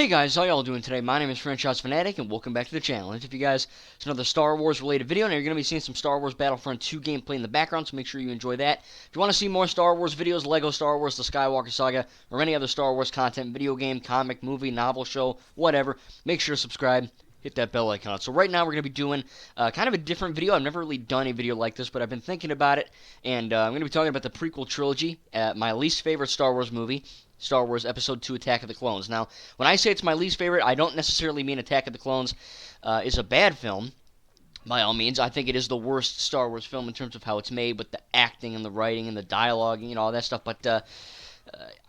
Hey guys, how y'all doing today? My name is Franchise Fanatic, and welcome back to the channel. And if you guys, it's another Star Wars related video, and you're going to be seeing some Star Wars Battlefront 2 gameplay in the background, so make sure you enjoy that. If you want to see more Star Wars videos, Lego Star Wars, the Skywalker Saga, or any other Star Wars content, video game, comic, movie, novel, show, whatever, make sure to subscribe. Hit that bell icon. So right now we're going to be doing kind of a different video. I've never really done a video like this, but I've been thinking about it, and I'm going to be talking about the prequel trilogy, my least favorite Star Wars movie, Star Wars Episode 2 Attack of the Clones. Now, when I say it's my least favorite, I don't necessarily mean Attack of the Clones is a bad film. By all means, I think it is the worst Star Wars film in terms of how it's made, with the acting and the writing and the dialogue and all that stuff, but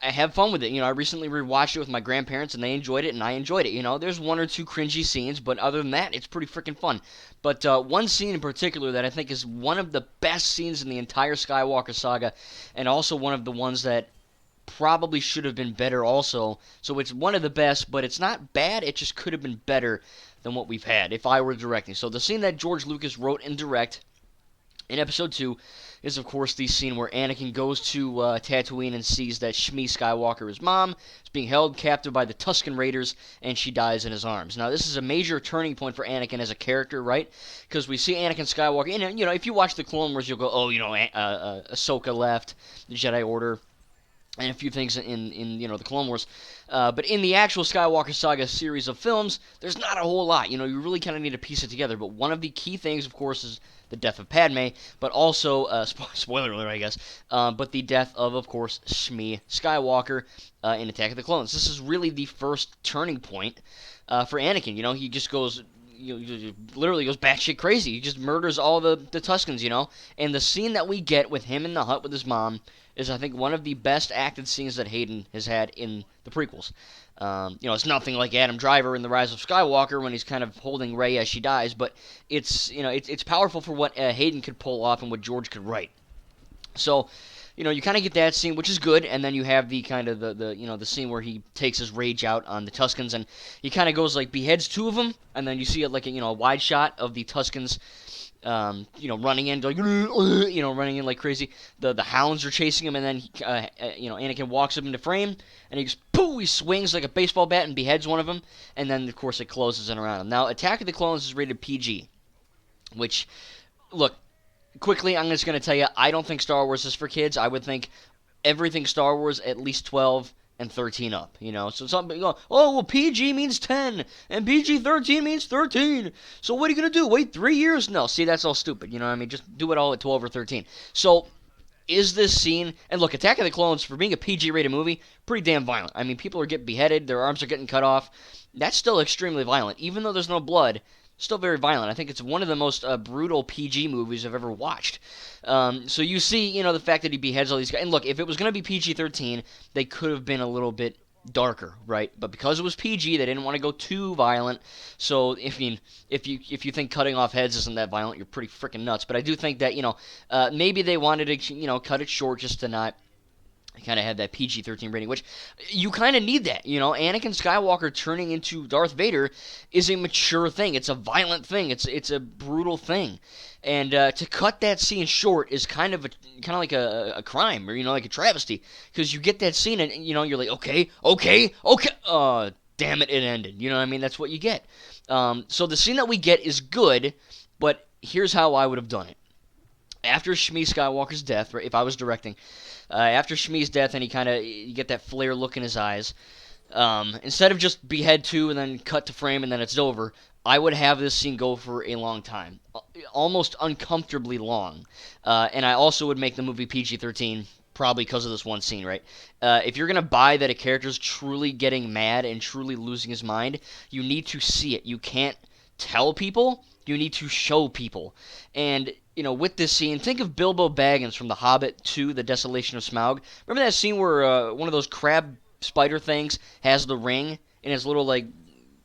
I have fun with it. I recently rewatched it with my grandparents, and they enjoyed it, and I enjoyed it. There's one or two cringy scenes, but other than that, it's pretty freaking fun. But one scene in particular that I think is one of the best scenes in the entire Skywalker saga, and also one of the ones that probably should have been better also. So it's one of the best, but it's not bad. It just could have been better than what we've had if I were directing. So the scene that George Lucas wrote and directed in Episode 2 is, of course, the scene where Anakin goes to Tatooine and sees that Shmi Skywalker, his mom, is being held captive by the Tusken Raiders, and she dies in his arms. Now, this is a major turning point for Anakin as a character, right? Because we see Anakin Skywalker, and, if you watch the Clone Wars, you'll go, Ahsoka left, the Jedi Order, and a few things in the Clone Wars. But in the actual Skywalker Saga series of films, there's not a whole lot. You really kind of need to piece it together. But one of the key things, of course, is the death of Padme, but also, spoiler alert, I guess, but the death of course, Shmi Skywalker in Attack of the Clones. This is really the first turning point for Anakin. He just goes... literally goes batshit crazy. He just murders all the Tuskens, And the scene that we get with him in the hut with his mom is, I think, one of the best acted scenes that Hayden has had in the prequels. It's nothing like Adam Driver in The Rise of Skywalker when he's kind of holding Rey as she dies, but it's powerful for what Hayden could pull off and what George could write. So, you kind of get that scene, which is good, and then you have the kind of the scene where he takes his rage out on the Tuskens, and he kind of goes beheads two of them, and then you see it a wide shot of the Tuskens, running in, running in like crazy. The hounds are chasing him, and then Anakin walks up into frame, and he just he swings like a baseball bat and beheads one of them, and then of course it closes in around him. Now, Attack of the Clones is rated PG, which, look. Quickly, I'm just going to tell you, I don't think Star Wars is for kids. I would think everything Star Wars at least 12 and 13 up, So some people go, oh, well, PG means 10, and PG-13 means 13. So what are you going to do, wait 3 years? No, see, that's all stupid, Just do it all at 12 or 13. So, is this scene, and look, Attack of the Clones, for being a PG-rated movie, pretty damn violent. People are getting beheaded, their arms are getting cut off. That's still extremely violent, even though there's no blood. Still very violent. I think it's one of the most brutal PG movies I've ever watched. So you see, the fact that he beheads all these guys. And look, if it was going to be PG-13, they could have been a little bit darker, right? But because it was PG, they didn't want to go too violent. So, if you think cutting off heads isn't that violent, you're pretty freaking nuts. But I do think that, maybe they wanted to, cut it short just to not... I kind of had that PG-13 rating, which you kind of need that, Anakin Skywalker turning into Darth Vader is a mature thing. It's a violent thing. It's a brutal thing, and to cut that scene short is kind of like a crime, or like a travesty, because you get that scene and you're like, okay, damn it, it ended. That's what you get. So the scene that we get is good, but here's how I would have done it. After Shmi Skywalker's death, right, if I was directing, after Shmi's death, and you get that flare look in his eyes, instead of just behead two and then cut to frame and then it's over, I would have this scene go for a long time, almost uncomfortably long, and I also would make the movie PG-13, probably because of this one scene, right? If you're going to buy that a character's truly getting mad and truly losing his mind, you need to see it. You can't tell people, you need to show people, and... with this scene, think of Bilbo Baggins from The Hobbit 2, The Desolation of Smaug. Remember that scene where one of those crab spider things has the ring in his little,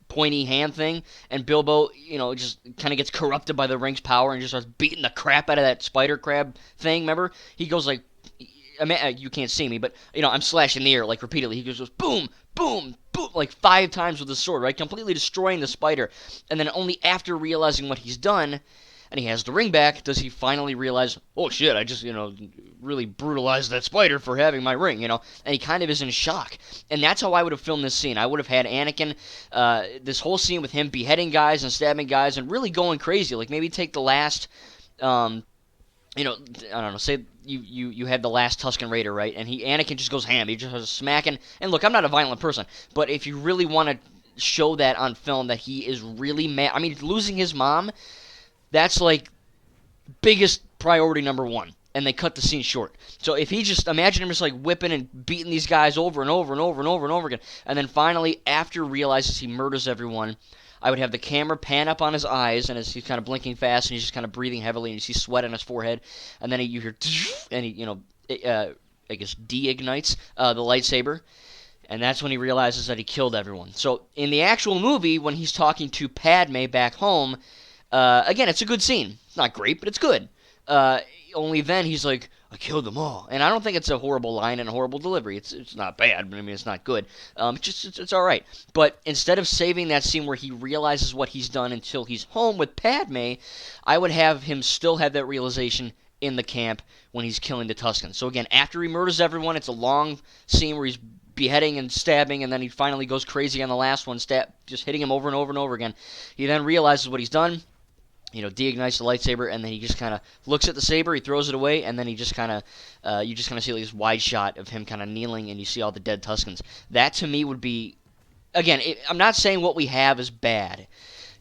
pointy hand thing, and Bilbo, just kind of gets corrupted by the ring's power and just starts beating the crap out of that spider crab thing, remember? He goes you can't see me, but, I'm slashing the air, repeatedly. He goes, boom, boom, boom, 5 times with the sword, right? Completely destroying the spider. And then only after realizing what he's done... and he has the ring back, does he finally realize, oh shit, I just, really brutalized that spider for having my ring, and he kind of is in shock. And that's how I would have filmed this scene. I would have had Anakin, this whole scene with him beheading guys and stabbing guys and really going crazy. Like maybe take the last, I don't know, say you had the last Tusken Raider, right? And Anakin just goes ham. He just has smacking. And look, I'm not a violent person, but if you really want to show that on film that he is really mad, I mean, losing his mom, that's like biggest priority number one. And they cut the scene short. So if he just, imagine him just like whipping and beating these guys over and over and over and over and over again. And then finally, after he realizes he murders everyone, I would have the camera pan up on his eyes, and as he's kind of blinking fast, and he's just kind of breathing heavily, and you see sweat on his forehead, and then you hear, and he, I guess de-ignites the lightsaber, and that's when he realizes that he killed everyone. So in the actual movie, when he's talking to Padme back home, again, it's a good scene. It's not great, but it's good. Only then he's like, I killed them all. And I don't think it's a horrible line and a horrible delivery. It's not bad, but I mean, it's not good. It's all right. But instead of saving that scene where he realizes what he's done until he's home with Padme, I would have him still have that realization in the camp when he's killing the Tuskens. So again, after he murders everyone, it's a long scene where he's beheading and stabbing, and then he finally goes crazy on the last one, just hitting him over and over and over again. He then realizes what he's done. De-ignites the lightsaber, and then he just kind of looks at the saber, he throws it away, and then he just kind of, you just kind of see like this wide shot of him kind of kneeling, and you see all the dead Tuskens. That, to me, would be, again, I'm not saying what we have is bad.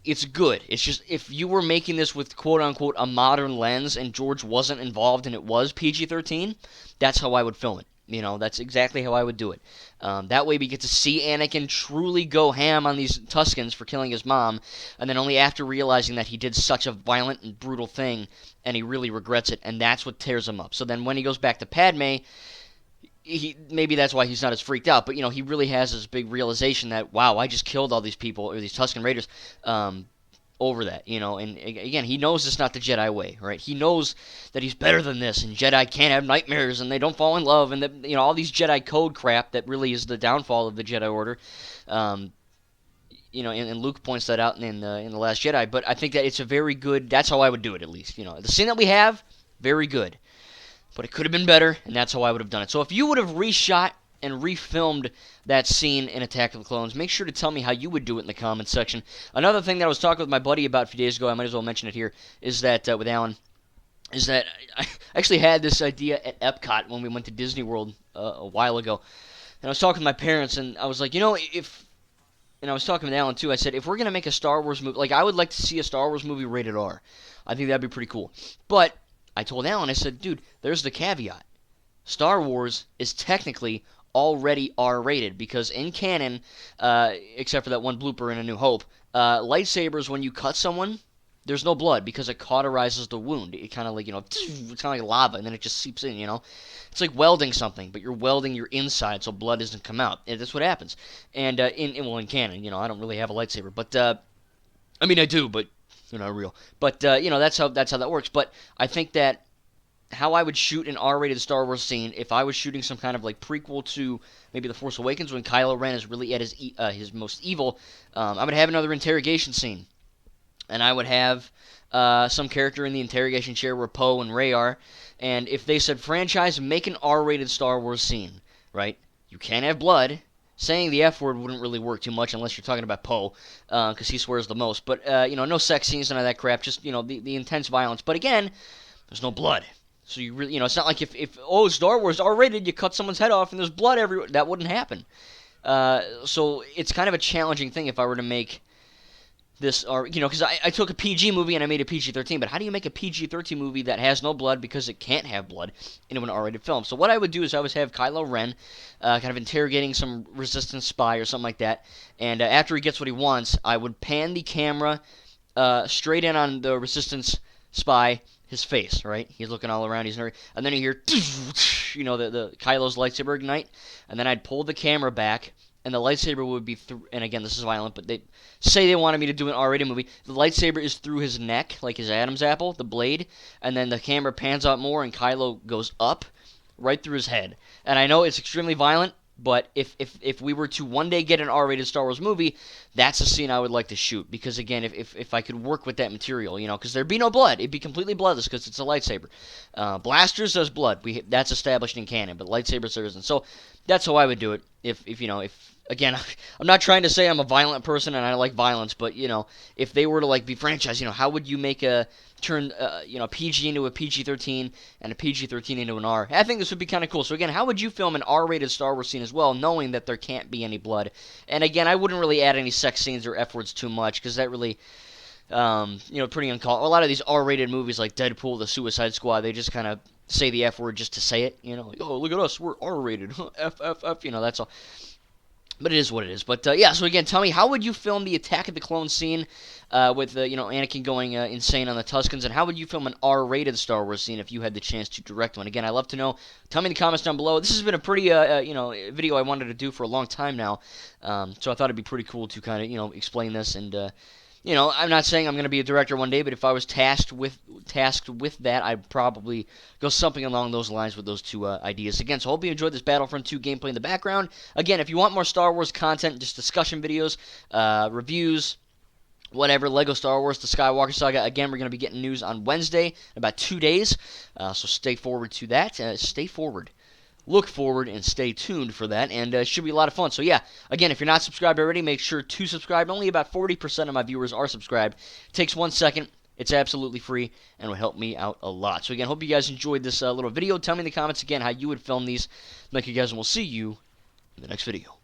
It's good. It's just, if you were making this with, quote-unquote, a modern lens, and George wasn't involved, and it was PG-13, that's how I would film it. That's exactly how I would do it. That way we get to see Anakin truly go ham on these Tuskens for killing his mom, and then only after realizing that he did such a violent and brutal thing, and he really regrets it, and that's what tears him up. So then when he goes back to Padme, maybe that's why he's not as freaked out, but, he really has this big realization that, wow, I just killed all these people, or these Tusken Raiders, over that, and again, he knows it's not the Jedi way, right? He knows that he's better than this, and Jedi can't have nightmares, and they don't fall in love, and that, all these Jedi code crap that really is the downfall of the Jedi Order. And Luke points that out in the Last Jedi. But I think that it's a very good. That's how I would do it, at least. The scene that we have, very good, but it could have been better, and that's how I would have done it. So if you would have reshot and refilmed that scene in Attack of the Clones, make sure to tell me how you would do it in the comments section. Another thing that I was talking with my buddy about a few days ago, I might as well mention it here, is that with Alan, is that I actually had this idea at Epcot when we went to Disney World a while ago. And I was talking to my parents, and I was like, and I was talking with Alan too, I said, if we're going to make a Star Wars movie, like I would like to see a Star Wars movie rated R. I think that'd be pretty cool. But I told Alan, I said, dude, there's the caveat. Star Wars is technically already R-rated, because in canon, except for that one blooper in A New Hope, lightsabers, when you cut someone, there's no blood because it cauterizes the wound. It kind of like, it's kind of like lava, and then it just seeps in, It's like welding something, but you're welding your inside so blood doesn't come out. And that's what happens. And in canon, I don't really have a lightsaber, but I mean I do, but they're not real. But that's how that works. But I think that how I would shoot an R-rated Star Wars scene, if I was shooting some kind of like prequel to maybe The Force Awakens when Kylo Ren is really at his most evil, I would have another interrogation scene, and I would have some character in the interrogation chair where Poe and Rey are, and if they said franchise, make an R-rated Star Wars scene, right? You can't have blood. Saying the F word wouldn't really work too much unless you're talking about Poe, because he swears the most. But no sex scenes, none of that crap. Just the intense violence. But again, there's no blood. So you really, it's not like if Star Wars R-rated, you cut someone's head off and there's blood everywhere. That wouldn't happen. So it's kind of a challenging thing if I were to make this, because I took a PG movie and I made a PG-13, but how do you make a PG-13 movie that has no blood because it can't have blood into an R-rated film? So what I would do is I would have Kylo Ren kind of interrogating some Resistance spy or something like that, and after he gets what he wants, I would pan the camera straight in on the Resistance spy, his face, right? He's looking all around, and then you hear, the Kylo's lightsaber ignite, and then I'd pull the camera back, and the lightsaber would be through, and again, this is violent, but they say they wanted me to do an R-rated movie. The lightsaber is through his neck, like his Adam's apple, the blade, and then the camera pans out more, and Kylo goes up, right through his head. And I know it's extremely violent, But if we were to one day get an R-rated Star Wars movie, that's a scene I would like to shoot. Because again, if I could work with that material, because there'd be no blood, it'd be completely bloodless because it's a lightsaber. Blasters, there's blood. That's established in canon, but lightsabers there isn't. So that's how I would do it. If again, I'm not trying to say I'm a violent person and I like violence, but if they were to like be franchised, how would you make a turn PG into a PG-13 and a PG-13 into an R? I think this would be kind of cool. So again, how would you film an R-rated Star Wars scene as well, knowing that there can't be any blood? And again, I wouldn't really add any sex scenes or F words too much because that really, pretty uncalled. A lot of these R-rated movies like Deadpool, The Suicide Squad, they just kind of say the F word just to say it. Like, oh, look at us, we're R-rated. F, F, F, that's all. But it is what it is. But yeah, so again, tell me, how would you film the Attack of the Clones scene with Anakin going insane on the Tuskens, and how would you film an R-rated Star Wars scene if you had the chance to direct one? Again, I'd love to know. Tell me in the comments down below. This has been a pretty video I wanted to do for a long time now, so I thought it'd be pretty cool to kind of explain this. And I'm not saying I'm going to be a director one day, but if I was tasked with that, I'd probably go something along those lines with those two ideas. Again, so I hope you enjoyed this Battlefront 2 gameplay in the background. Again, if you want more Star Wars content, just discussion videos, reviews, whatever, Lego Star Wars, the Skywalker Saga, again, we're going to be getting news on Wednesday in about 2 days, so stay forward to that. Look forward and stay tuned for that, and it should be a lot of fun. So yeah, again, if you're not subscribed already, make sure to subscribe. Only about 40% of my viewers are subscribed. It takes 1 second. It's absolutely free and will help me out a lot. So again, hope you guys enjoyed this little video. Tell me in the comments again how you would film these. Thank you guys, and we'll see you in the next video.